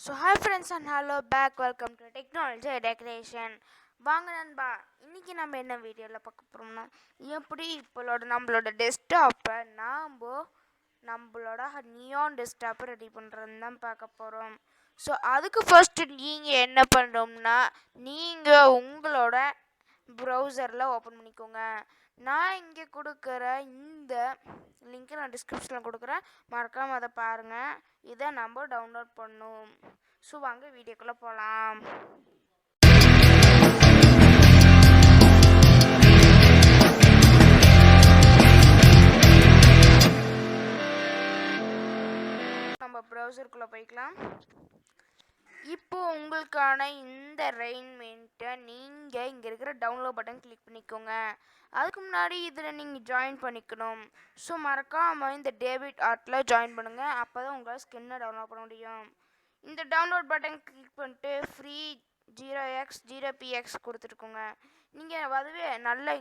So hi friends and hello back, welcome to Technology Decoration. வாங்க நண்பா, இன்னைக்கு நம்ம என்ன வீடியோவில் பார்க்க போகிறோம்னா எப்படி நம்மளோட டெஸ்க்டாப்பை நம்மளோட நியான் டெஸ்க்டாப்பை ரெடி பண்ணுறதுன்னு தான் பார்க்க போகிறோம். ஸோ அதுக்கு ஃபர்ஸ்ட் நீங்கள் என்ன பண்ணுறோம்னா நீங்கள் உங்களோட ப்ரௌசரில் ஓப்பன் பண்ணிக்கோங்க. நான் இங்கே கொடுக்குற இந்த லிங்க்கை நான் டிஸ்கிரிப்ஷனில் கொடுக்குறேன், மறக்காமல் அதை பாருங்கள். இதை நம்ம டவுன்லோட் பண்ணணும். ஸோ வாங்க வீடியோக்குள்ளே போகலாம். நம்ம ப்ரௌசருக்குள்ளே போய்க்கலாம். இப்போ உங்களுக்கான இந்த ரெயின்மெண்ட்டை நீங்கள் இங்கே இருக்கிற டவுன்லோட் பட்டன் கிளிக் பண்ணிக்கோங்க. அதுக்கு முன்னாடி இதில் நீங்கள் ஜாயின் பண்ணிக்கணும். ஸோ மறக்காமல் இந்த டேவிட் ஆர்ட்டில் ஜாயின் பண்ணுங்கள், அப்போ தான் உங்களால் ஸ்கின்னை டவுன்லோட் பண்ண முடியும். இந்த டவுன்லோட் பட்டன் கிளிக் பண்ணிட்டு ஃப்ரீ 0x 0px கொடுத்துருக்கோங்க. நீங்கள் அதுவே நல்ல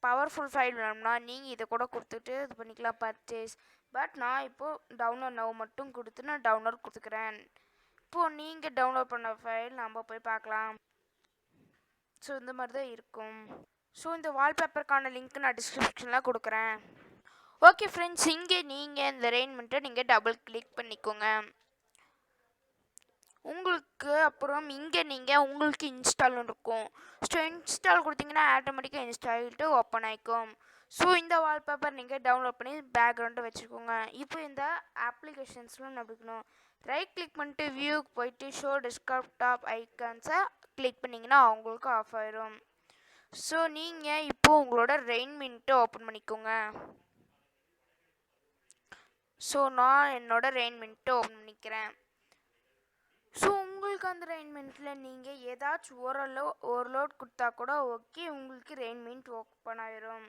பவர்ஃபுல் ஃபைல் வேணும்னா நீங்கள் இதை கூட கொடுத்துட்டு இது பண்ணிக்கலாம், பர்ச்சேஸ். பட் நான் இப்போது டவுன்லோட் நவ் மட்டும் கொடுத்து நான் டவுன்லோட் கொடுத்துக்கிறேன். இப்போது நீங்கள் டவுன்லோட் பண்ண ஃபைல் நம்ம போய் பார்க்கலாம். ஸோ இந்த மாதிரி தான் இருக்கும். ஸோ இந்த வால்பேப்பருக்கான லிங்க் நான் டிஸ்கிரிப்ஷனில் கொடுக்குறேன். ஓகே ஃப்ரெண்ட்ஸ், இங்கே நீங்கள் இந்த ரெயின்மெண்ட்டை நீங்கள் டபுள் கிளிக் பண்ணிக்கோங்க. உங்களுக்கு அப்புறம் இங்கே நீங்கள் உங்களுக்கு இன்ஸ்டால்னு இருக்கும். ஸோ இன்ஸ்டால் கொடுத்தீங்கன்னா ஆட்டோமேட்டிக்காக இன்ஸ்டால்ட்டு ஓப்பன் ஆகிக்கும். ஸோ இந்த வால்பேப்பர் நீங்கள் டவுன்லோட் பண்ணி பேக்ரவுண்டை வச்சுக்கோங்க. இப்போ இந்த அப்ளிகேஷன்ஸ்லாம் நம்பிக்கணும். ரைட் கிளிக் பண்ணிட்டு வியூக்கு போயிட்டு ஷோ டெஸ்க்டாப் ஐக்கான்ஸை கிளிக் பண்ணிங்கன்னா அவங்களுக்கு ஆஃப் ஆயிரும். ஸோ நீங்கள் இப்போது உங்களோட ரெயின்மெண்ட்டை ஓப்பன் பண்ணிக்கோங்க. ஸோ நான் என்னோட ரெயின்மெண்ட்டை ஓப்பன் பண்ணிக்கிறேன். ஸோ உங்களுக்கு அந்த ரெயின்மெண்ட்டில் நீங்கள் ஏதாச்சும் ஓவர்லோட் கொடுத்தா கூட ஓகே, உங்களுக்கு ரெயின்மெண்ட் ஓப்பன் ஆயிரும்.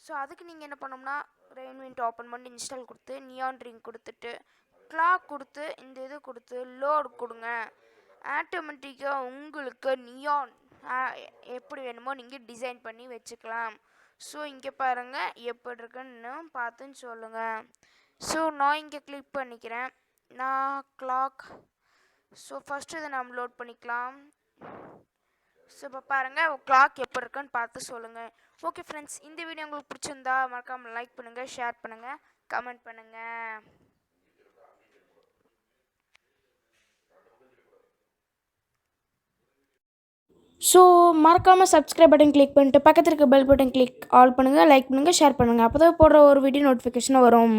ஸோ அதுக்கு நீங்கள் என்ன பண்ணோம்னா ரெயின்மெண்ட் ஓப்பன் பண்ணி இன்ஸ்டால் கொடுத்து நியான் ரிங் கொடுத்துட்டு கிளாக் கொடுத்து இந்த இது கொடுத்து லோட் கொடுங்க. ஆட்டோமேட்டிக்காக உங்களுக்கு நியான் எப்படி வேணுமோ நீங்கள் டிசைன் பண்ணி வச்சுக்கலாம். ஸோ இங்கே பாருங்கள் எப்படி இருக்குன்னு பார்த்துன்னு சொல்லுங்கள். ஸோ நான் இங்கே கிளிக் பண்ணிக்கிறேன், நான் கிளாக். ஸோ ஃபஸ்ட்டு இதை நம்ம லோட் பண்ணிக்கலாம். ஸோ இப்போ பாருங்கள் கிளாக் எப்படி இருக்குன்னு பார்த்து சொல்லுங்கள். ஓகே ஃப்ரெண்ட்ஸ், இந்த வீடியோ உங்களுக்கு பிடிச்சிருந்தா மறக்காமல் லைக் பண்ணுங்கள், ஷேர் பண்ணுங்கள், கமெண்ட் பண்ணுங்கள். ஸோ மறக்காமல் சப்ஸ்கிரைப் பட்டன் கிளிக் பண்ணிட்டு பக்கத்தில் இருக்க பெல் பட்டன் கிளிக் ஆல் பண்ணுங்கள், லைக் பண்ணுங்கள், ஷேர் பண்ணுங்கள். அப்போ தான் போடுற ஒரு வீடியோ நோட்டிஃபிகேஷன் வரும்.